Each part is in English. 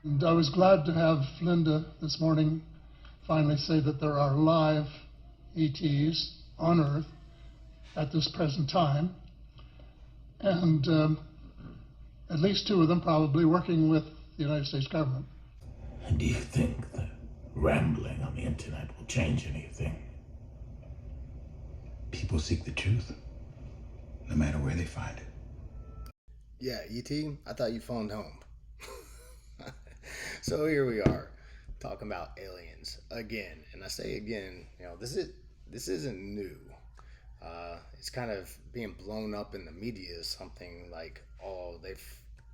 And I was glad to have Linda this morning finally say that there are live ETs on Earth at this present time, and at least two of them probably working with the United States government. And do you think that rambling on the internet will change anything? People seek the truth, no matter where they find it. Yeah, E.T., I thought you phoned home. So here we are, talking about aliens again. And I say again, this isn't new. It's kind of being blown up in the media as something like, oh,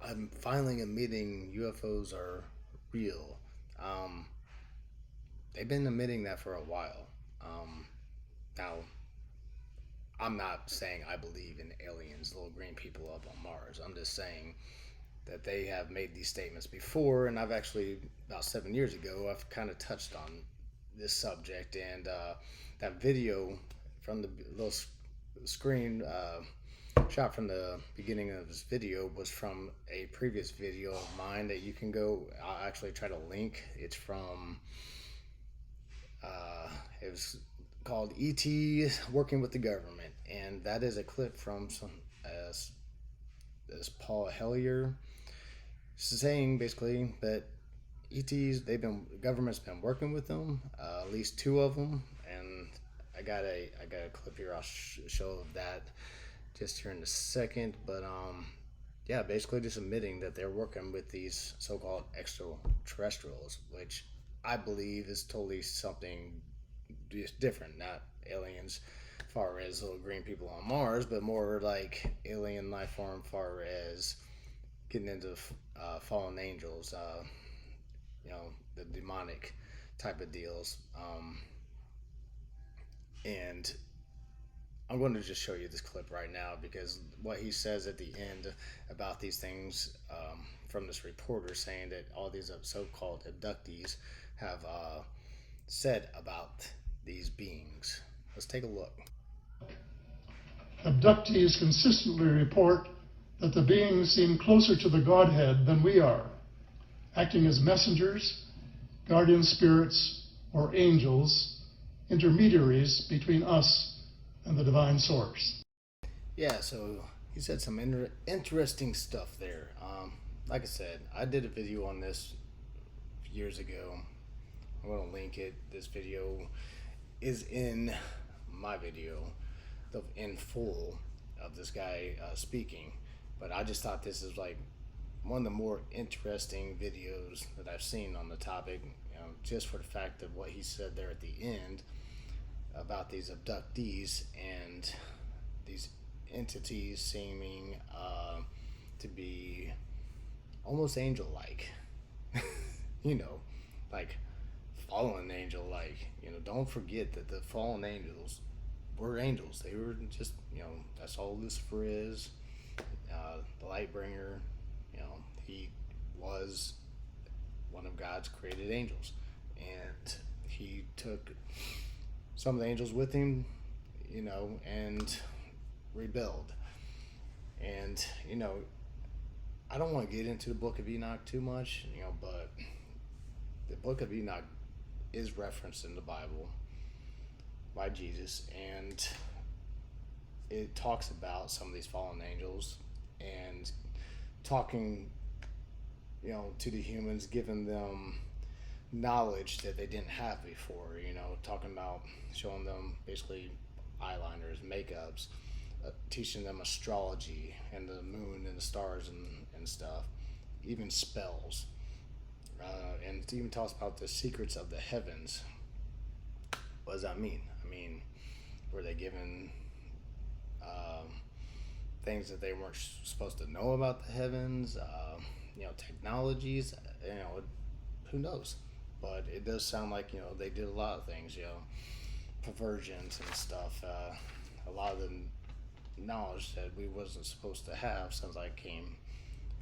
I'm finally admitting UFOs are real. They've been admitting that for a while. Now, I'm not saying I believe in aliens, little green people up on Mars. I'm just saying that they have made these statements before, and I've actually, about 7 years ago, I've kind of touched on this subject, and that video from the little screen shot from the beginning of this video was from a previous video of mine that you can go, I'll actually try to link. It's from, it was called E.T. Working with the Government, and that is a clip from some this Paul Hellyer saying basically that ETs, government's been working with them, at least two of them, and I got a clip here. I'll show of that just here in a second, but yeah, basically just admitting that they're working with these so-called extraterrestrials, which I believe is totally something different, not aliens far as little green people on Mars, but more like alien life form far as getting into fallen angels, the demonic type of deals. And I'm going to just show you this clip right now because what he says at the end about these things from this reporter saying that all these so-called abductees have said about these beings. Let's take a look. Abductees consistently report that the beings seem closer to the Godhead than we are, acting as messengers, guardian spirits, or angels, intermediaries between us and the divine source. Yeah, so he said some interesting stuff there. Like I said, I did a video on this years ago. I'm going to link it. This video is in my video in full of this guy speaking. But I just thought this is like one of the more interesting videos that I've seen on the topic, just for the fact of what he said there at the end about these abductees and these entities seeming to be almost angel-like, like fallen angel-like. Don't forget that the fallen angels were angels. They were just, that's all Lucifer is. The light bringer, he was one of God's created angels, and he took some of the angels with him, and rebelled. And I don't want to get into the book of Enoch too much, but the book of Enoch is referenced in the Bible by Jesus, and it talks about some of these fallen angels and talking, to the humans, giving them knowledge that they didn't have before, talking about showing them basically eyeliners, makeups, teaching them astrology and the moon and the stars and stuff, even spells. And it even talks about the secrets of the heavens. What does that mean? Were they given things that they weren't supposed to know about the heavens? Technologies, who knows? But it does sound like, they did a lot of things, perversions and stuff. A lot of the knowledge that we wasn't supposed to have sounds like came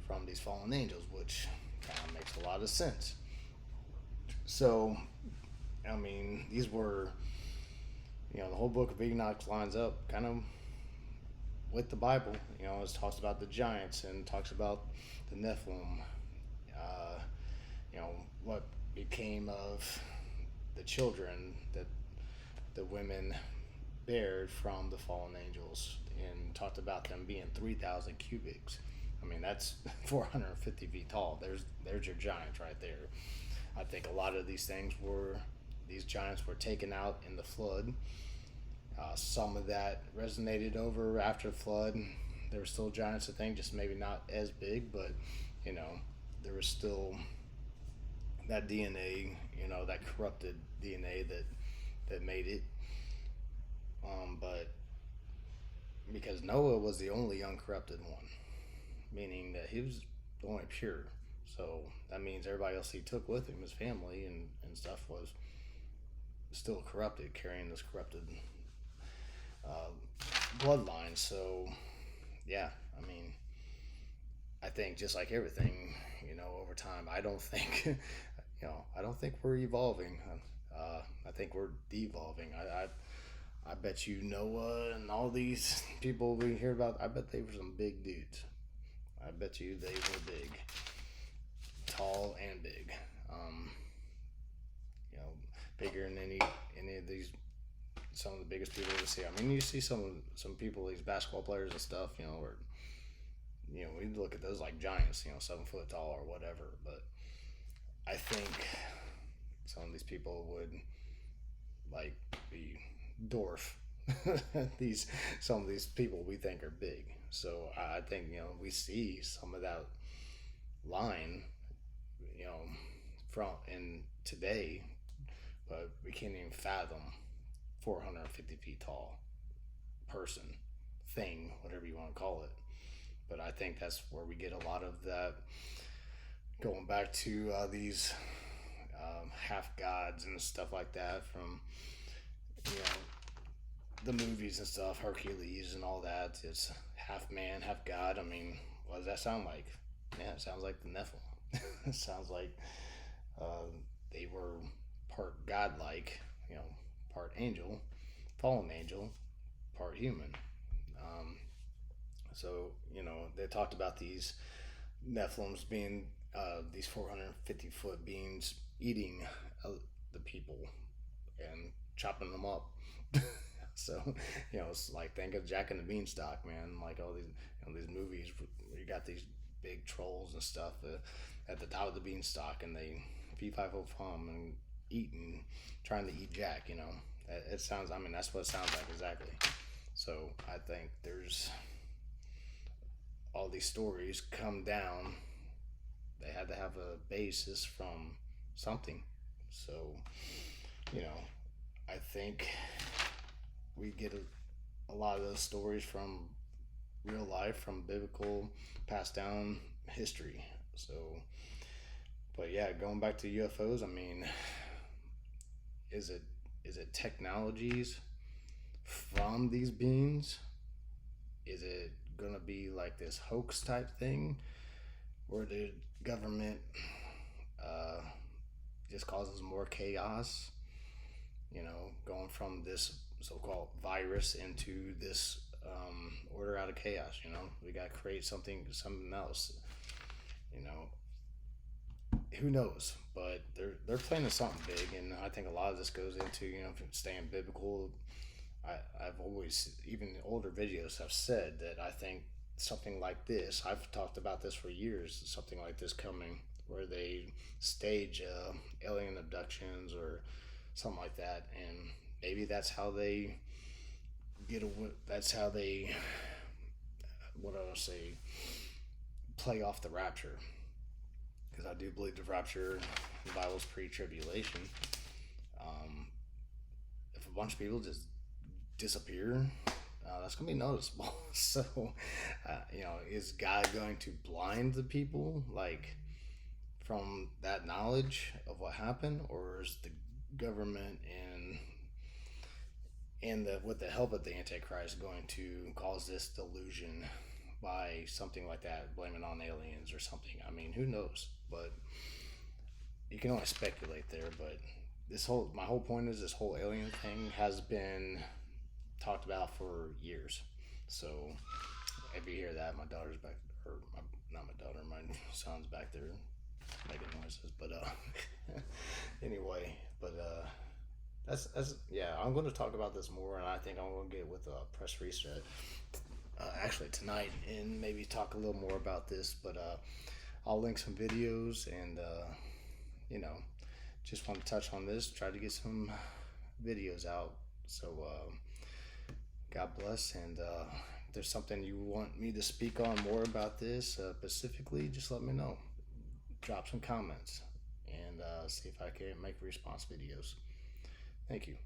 from these fallen angels, which kind of makes a lot of sense. So, these were, the whole book of Enoch lines up kind of with the Bible. It talks about the giants and talks about the Nephilim, it came of the children that the women bared from the fallen angels, and talked about them being 3,000 cubics. I mean, that's 450 feet tall. There's your giant right there. I think a lot of these giants were taken out in the flood. Some of that resonated over after the flood. There were still giants, I think, just maybe not as big, but there was still that DNA, that corrupted DNA that made it. But because Noah was the only uncorrupted one, meaning that he was the only pure. So that means everybody else he took with him, his family and stuff, was still corrupted, carrying this corrupted bloodline. So yeah, I mean, I think just like everything, over time, I don't think, I don't think we're evolving. I think we're devolving. I bet you Noah and all these people we hear about, I bet they were some big dudes. I bet you they were big, tall and big. Bigger than any of these, some of the biggest people you see. I mean, you see some people, these basketball players and stuff, or we look at those like giants, 7 foot tall or whatever. But I think some of these people would like be dwarf some of these people we think are big. So I think we see some of that line, from in today, but we can't even fathom 450 feet tall person, thing, whatever you want to call it. But I think that's where we get a lot of that, going back to these half gods and stuff like that from the movies and stuff, Hercules and all that. It's half man, half god. I mean, what does that sound like? Yeah, it sounds like the Nephilim. It sounds like they were part godlike, part angel, fallen angel, part human. So they talked about these Nephilims being these 450-foot beings eating the people and chopping them up. So it's like, think of Jack and the Beanstalk, man. Like all these these movies where you got these big trolls and stuff at the top of the beanstalk, and they fee-fi-fo-fum and eating, trying to eat Jack. It sounds. I mean, that's what it sounds like exactly. So I think there's all these stories come down. They had to have a basis from something. So I think we get a lot of those stories from real life, from biblical passed down history. So, but yeah, going back to UFOs, I mean, is it technologies from these beings? Is it gonna be like this hoax type thing where the government just causes more chaos, going from this so-called virus into this order out of chaos? We got to create something else. Who knows? But they're planning something big, and I think a lot of this goes into staying biblical. I've always, even older videos have said that I think something like this, I've talked about this for years, something like this coming, where they stage alien abductions or something like that, and maybe that's how they what do I say, play off the rapture. Because I do believe the rapture in the Bible's pre-tribulation. If a bunch of people just disappear, that's going to be noticeable. So, is God going to blind the people, like, from that knowledge of what happened, or is the government and with the help of the Antichrist going to cause this delusion by something like that, blame it on aliens or something? I mean, who knows? But you can only speculate there. But my whole point is, this whole alien thing has been talked about for years. So if you hear that, my daughter's back, or not my daughter, my son's back there making noises, but anyway, but that's yeah. I'm going to talk about this more, and I think I'm going to get with Press Reset actually tonight, and maybe talk a little more about this. But I'll link some videos, and you know, just want to touch on this. Try to get some videos out. So God bless, and if there's something you want me to speak on more about this specifically, just let me know. Drop some comments, and see if I can make response videos. Thank you.